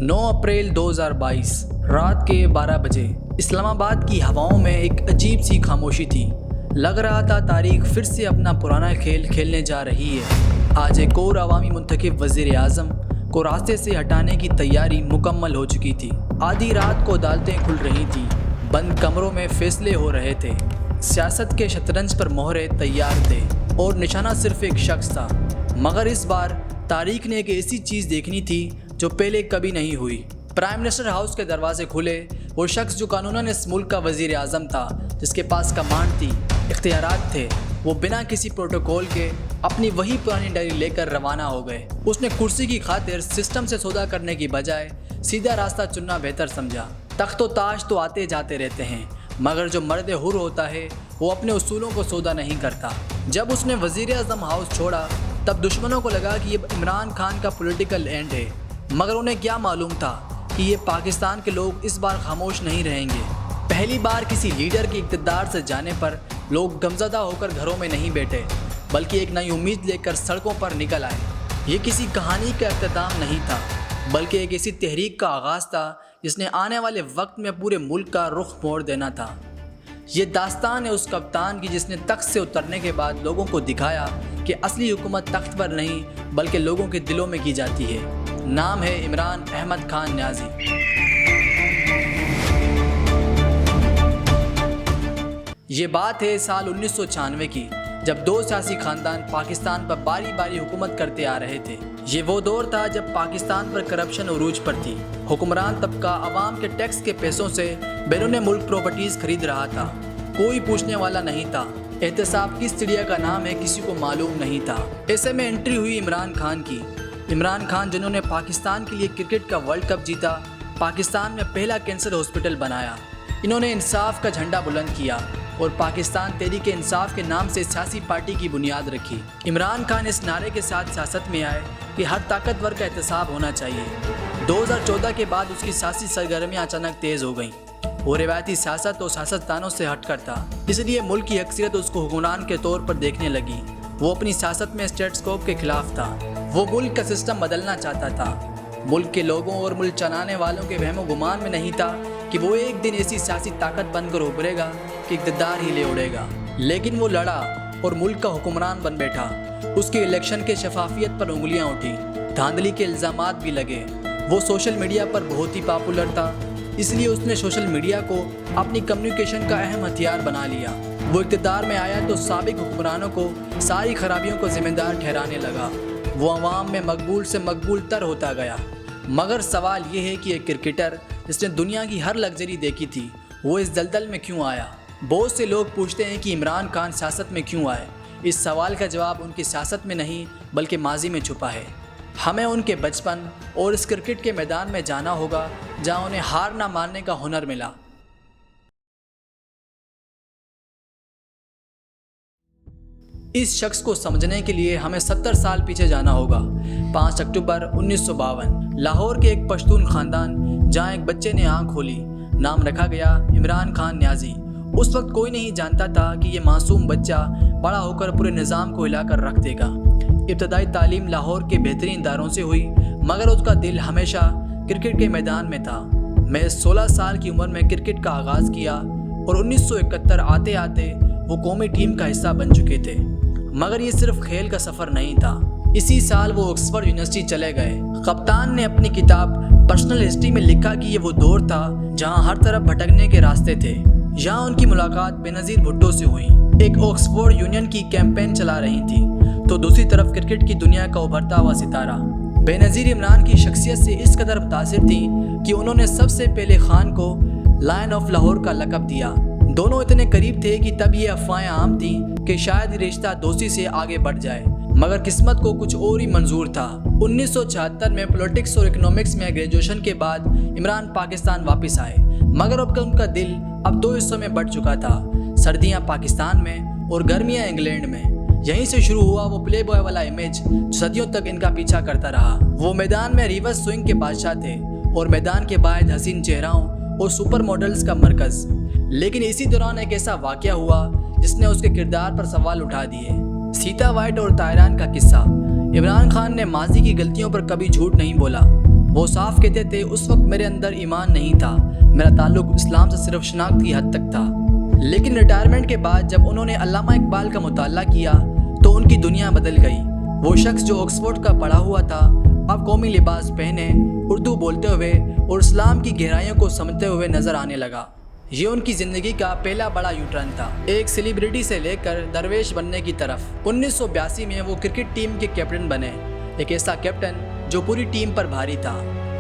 9 अप्रैल 2022 रात के 12 बजे इस्लामाबाद की हवाओं में एक अजीब सी खामोशी थी। लग रहा था तारीख फिर से अपना पुराना खेल खेलने जा रही है। आज एक और अवामी मुंतखब वज़ीर आज़म को रास्ते से हटाने की तैयारी मुकम्मल हो चुकी थी। आधी रात को अदालतें खुल रही थी, बंद कमरों में फैसले हो रहे थे, सियासत के शतरंज पर मोहरे तैयार थे और निशाना सिर्फ एक शख्स था। मगर इस बार तारीख ने एक ऐसी चीज़ देखनी थी जो पहले कभी नहीं हुई। प्राइम मिनिस्टर हाउस के दरवाजे खुले। वो शख्स जो कानूनन इस मुल्क का वज़ीर आज़म था, जिसके पास कमांड थी, इख्तियारात थे, वो बिना किसी प्रोटोकॉल के अपनी वही पुरानी डायरी लेकर रवाना हो गए। उसने कुर्सी की खातिर सिस्टम से सौदा करने की बजाय सीधा रास्ता चुनना बेहतर समझा। तख्त व ताज तो आते जाते रहते हैं, मगर जो मर्द हुर होता है वो अपने उसूलों को सौदा नहीं करता। जब उसने वज़ीर आज़म हाउस छोड़ा तब दुश्मनों को लगा कि ये इमरान खान का पॉलिटिकल एंड है, मगर उन्हें क्या मालूम था कि ये पाकिस्तान के लोग इस बार खामोश नहीं रहेंगे। पहली बार किसी लीडर के इक़्तिदार से जाने पर लोग गमज़दा होकर घरों में नहीं बैठे, बल्कि एक नई उम्मीद लेकर सड़कों पर निकल आए। ये किसी कहानी का इख्तिताम नहीं था, बल्कि एक ऐसी तहरीक का आगाज़ था जिसने आने वाले वक्त में पूरे मुल्क का रुख मोड़ देना था। ये दास्तान है उस कप्तान की जिसने तख्त से उतरने के बाद लोगों को दिखाया कि असली हुकूमत तख्त पर नहीं बल्कि लोगों के दिलों में की जाती है। नाम है इमरान अहमद खान न्याज़ी। ये बात है साल 1996 की, जब दो सियासी खानदान पाकिस्तान पर बारी बारी हुकूमत करते आ रहे थे। ये वो दौर था जब पाकिस्तान पर करप्शन उरूज पर थी। हुक्मरान तबका अवाम के टैक्स के पैसों से बैरून मुल्क प्रॉपर्टीज़ खरीद रहा था। कोई पूछने वाला नहीं था। एहतसाब किस चिड़िया का नाम है किसी को मालूम नहीं था। ऐसे में एंट्री हुई इमरान खान की। इमरान खान जिन्होंने पाकिस्तान के लिए क्रिकेट का वर्ल्ड कप जीता, पाकिस्तान में पहला कैंसर हॉस्पिटल बनाया, इन्होंने इंसाफ का झंडा बुलंद किया और पाकिस्तान तहरीक इंसाफ के नाम से सियासी पार्टी की बुनियाद रखी। इमरान खान इस नारे के साथ सियासत में आए कि हर ताकतवर का एहतसाब होना चाहिए। 2014 के बाद उसकी सियासी सरगर्मियाँ अचानक तेज़ हो गईं। वो रिवायती सियासत और सियासतदानों से हटकर था, इसलिए मुल्क की अक्सरियत उसको हुक्मरान के तौर पर देखने लगी। वो अपनी सियासत में स्टेटस्कोप के खिलाफ था। वो मुल्क का सिस्टम बदलना चाहता था। मुल्क के लोगों और मुल्क चलाने वालों के वहमो गुमान में नहीं था कि वो एक दिन ऐसी सियासी ताकत बनकर उभरेगा कि इक़्तिदार ही ले उड़ेगा। लेकिन वो लड़ा और मुल्क का हुक्मरान बन बैठा। उसके इलेक्शन के शफाफियत पर उंगलियां उठी, धांधली के इल्ज़ामात भी लगे। वो सोशल मीडिया पर बहुत ही पॉपुलर था, इसलिए उसने सोशल मीडिया को अपनी कम्युनिकेशन का अहम हथियार बना लिया। वो इक़्तिदार में आया तो साबिक हुक्मरानों को सारी खराबियों को ज़िम्मेदार ठहराने लगा। वो अवाम में मकबूल से मकबूल तर होता गया। मगर सवाल ये है कि एक क्रिकेटर जिसने दुनिया की हर लग्जरी देखी थी, वो इस दलदल में क्यों आया? बहुत से लोग पूछते हैं कि इमरान खान सियासत में क्यों आए। इस सवाल का जवाब उनकी सियासत में नहीं बल्कि माजी में छुपा है। हमें उनके बचपन और इस क्रिकेट के मैदान में जाना होगा जहां उन्हें हार ना मानने का हुनर मिला। इस शख्स को समझने के लिए हमें 70 साल पीछे जाना होगा। 5 अक्टूबर 1952 लाहौर के एक पश्तून खानदान जहां एक बच्चे ने आंख खोली। नाम रखा गया इमरान खान न्याज़ी। उस वक्त कोई नहीं जानता था कि ये मासूम बच्चा बड़ा होकर पूरे निज़ाम को हिलाकर रख देगा। इब्तदाई तालीम लाहौर के बेहतरीन इदारों से हुई, मगर उसका दिल हमेशा क्रिकेट के मैदान में था। मैं 16 साल की उम्र में क्रिकेट का आगाज़ किया और 1971 आते आते वो कौमी टीम का हिस्सा बन चुके थे। मगर ये सिर्फ खेल का सफ़र नहीं था। इसी साल वो ऑक्सफोर्ड यूनिवर्सिटी चले गए। कप्तान ने अपनी किताब पर्सनल हिस्ट्री में लिखा कि ये वो दौर था जहां हर तरफ भटकने के रास्ते थे। यहाँ उनकी मुलाकात बेनज़ीर भुट्टो से हुई। एक ऑक्सफोर्ड यूनियन की कैंपेन चला रही थी तो दूसरी तरफ क्रिकेट की दुनिया का उभरता हुआ सितारा। बेनज़ीर इमरान की शख्सियत से इस कदर मुतासिर थी कि उन्होंने सबसे पहले खान को लायन ऑफ लाहौर का लक़ब दिया। दोनों इतने करीब थे कि तब ये अफवाहें आम थी कि शायद ये रिश्ता दोस्ती से आगे बढ़ जाए, मगर किस्मत को कुछ और ही मंजूर था। 1976 में पॉलिटिक्स और इकोनॉमिक्स में ग्रेजुएशन के बाद इमरान पाकिस्तान वापस आए, मगर अब उनका दिल अब दो हिस्सों में बढ़ चुका था। सर्दियां पाकिस्तान में और गर्मियां इंग्लैंड में। यहीं से शुरू हुआ वो प्ले बॉय वाला इमेज जो सदियों तक इनका पीछा करता रहा। वो मैदान में रिवर्स स्विंग के बादशाह थे और मैदान के बाहर हसीन चेहराओं और सुपर मॉडल्स का मरकज़। लेकिन इसी दौरान एक ऐसा वाक़या हुआ जिसने उसके किरदार पर सवाल उठा दिए। सीता वाइट और तायरान का किस्सा। इमरान खान ने माजी की गलतियों पर कभी झूठ नहीं बोला। وہ صاف کہتے تھے اس وقت میرے اندر ایمان نہیں تھا، میرا تعلق اسلام سے صرف شناخت کی حد تک تھا۔ لیکن ریٹائرمنٹ کے بعد جب انہوں نے علامہ اقبال کا مطالعہ کیا تو ان کی دنیا بدل گئی۔ وہ شخص جو آکسفورڈ کا پڑھا ہوا تھا اب قومی لباس پہنے، اردو بولتے ہوئے اور اسلام کی گہرائیوں کو سمجھتے ہوئے نظر آنے لگا۔ یہ ان کی زندگی کا پہلا بڑا یو ٹرن تھا، ایک سیلیبریٹی سے لے کر درویش بننے کی طرف۔ 1982 میں وہ کرکٹ ٹیم کے کیپٹن بنے، ایک ایسا کیپٹن جو پوری ٹیم پر بھاری تھا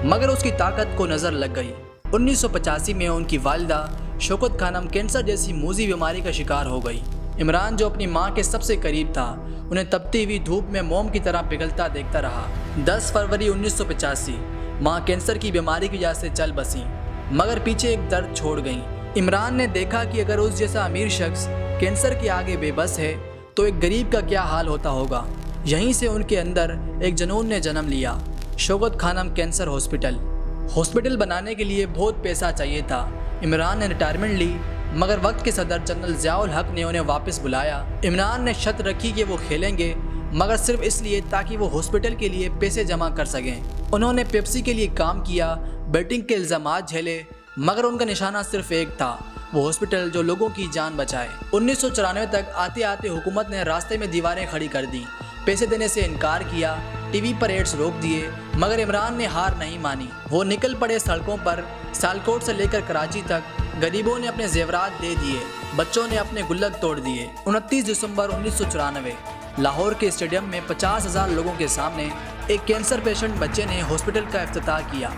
مگر اس کی طاقت کو نظر لگ گئی۔ 1985 میں ان کی والدہ شوکت خانم کینسر جیسی موذی بیماری کا شکار ہو گئی۔ عمران جو اپنی ماں کے سب سے قریب تھا انہیں تپتی ہوئی دھوپ میں موم کی طرح پگھلتا دیکھتا رہا۔ 10 فروری 1985 ماں کینسر کی بیماری کی وجہ سے چل بسیں مگر پیچھے ایک درد چھوڑ گئیں۔ عمران نے دیکھا کہ اگر اس جیسا امیر شخص کینسر کے آگے بے بس ہے تو ایک غریب کا کیا حال ہوتا ہوگا۔ یہیں سے ان کے اندر ایک جنون نے جنم لیا، شوکت خانم کینسر ہاسپٹل بنانے کے لیے بہت پیسہ چاہیے تھا۔ عمران نے ریٹائرمنٹ لی مگر وقت کے صدر جنرل ضیاء الحق نے انہیں واپس بلایا۔ عمران نے شرط رکھی کہ وہ کھیلیں گے مگر صرف اس لیے تاکہ وہ ہاسپٹل کے لیے پیسے جمع کر سکیں۔ انہوں نے پیپسی کے لیے کام کیا، بیٹنگ کے الزامات جھیلے مگر ان کا نشانہ صرف ایک تھا، وہ ہاسپٹل جو لوگوں کی جان بچائے۔ 1994 تک آتے آتے حکومت نے راستے میں دیواریں کھڑی کر دیں، پیسے دینے سے انکار کیا، ٹی وی پر ایڈز روک دیے مگر عمران نے ہار نہیں مانی۔ وہ نکل پڑے سڑکوں پر، سیالکوٹ سے لے کر کراچی تک۔ غریبوں نے اپنے زیورات دے دیے، بچوں نے اپنے گلک توڑ دیے۔ 29 دسمبر 1994 لاہور کے اسٹیڈیم میں 50,000 لوگوں کے سامنے ایک کینسر پیشنٹ بچے نے ہاسپٹل کا افتتاح کیا۔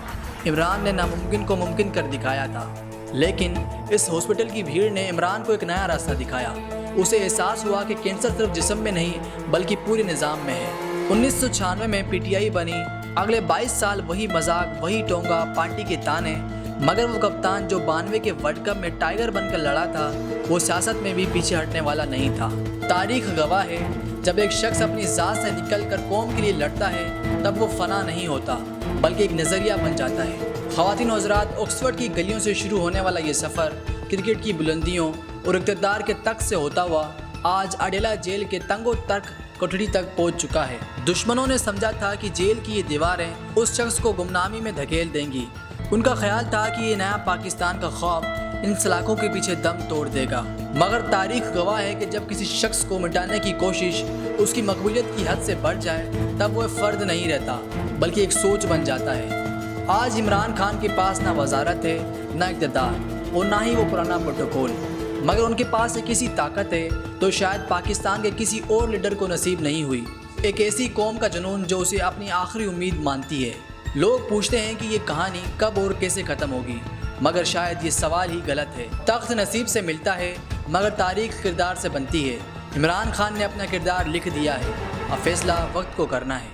عمران نے ناممکن کو ممکن کر دکھایا تھا، لیکن اس ہاسپٹل کی بھیڑ نے عمران کو ایک نیا راستہ دکھایا۔ اسے احساس ہوا کہ کینسر صرف جسم میں نہیں بلکہ پورے نظام میں ہے۔ 1996 میں پی ٹی آئی بنی، اگلے 22 سال وہی مذاق، وہی ٹونگا، پارٹی کے تانے مگر وہ کپتان جو 92 کے ورلڈ کپ میں ٹائیگر بن کر لڑا تھا وہ سیاست میں بھی پیچھے ہٹنے والا نہیں تھا۔ تاریخ گواہ ہے جب ایک شخص اپنی ذات سے نکل کر قوم کے لیے لڑتا ہے تب وہ فنا نہیں ہوتا بلکہ ایک نظریہ بن جاتا ہے۔ خواتین و حضرات، آکسفورڈ کی گلیوں سے شروع ہونے والا یہ سفر کرکٹ کی بلندیوں اور اقتدار کے تخت سے ہوتا ہوا آج اڈیلا جیل کے تنگ و ترک کوٹڑی تک پہنچ چکا ہے۔ دشمنوں نے سمجھا تھا کہ جیل کی یہ دیواریں اس شخص کو گمنامی میں دھکیل دیں گی۔ ان کا خیال تھا کہ یہ نیا پاکستان کا خواب ان سلاخوں کے پیچھے دم توڑ دے گا، مگر تاریخ گواہ ہے کہ جب کسی شخص کو مٹانے کی کوشش اس کی مقبولیت کی حد سے بڑھ جائے تب وہ فرد نہیں رہتا بلکہ ایک سوچ بن جاتا ہے۔ آج عمران خان کے پاس نہ وزارت ہے، نہ اقتدار اور نہ ہی وہ پرانا پروٹوکول، مگر ان کے پاس ایک ایسی طاقت ہے تو شاید پاکستان کے کسی اور لیڈر کو نصیب نہیں ہوئی، ایک ایسی قوم کا جنون جو اسے اپنی آخری امید مانتی ہے۔ لوگ پوچھتے ہیں کہ یہ کہانی کب اور کیسے ختم ہوگی، مگر شاید یہ سوال ہی غلط ہے۔ تخت نصیب سے ملتا ہے مگر تاریخ کردار سے بنتی ہے۔ عمران خان نے اپنا کردار لکھ دیا ہے، اب فیصلہ وقت کو کرنا ہے۔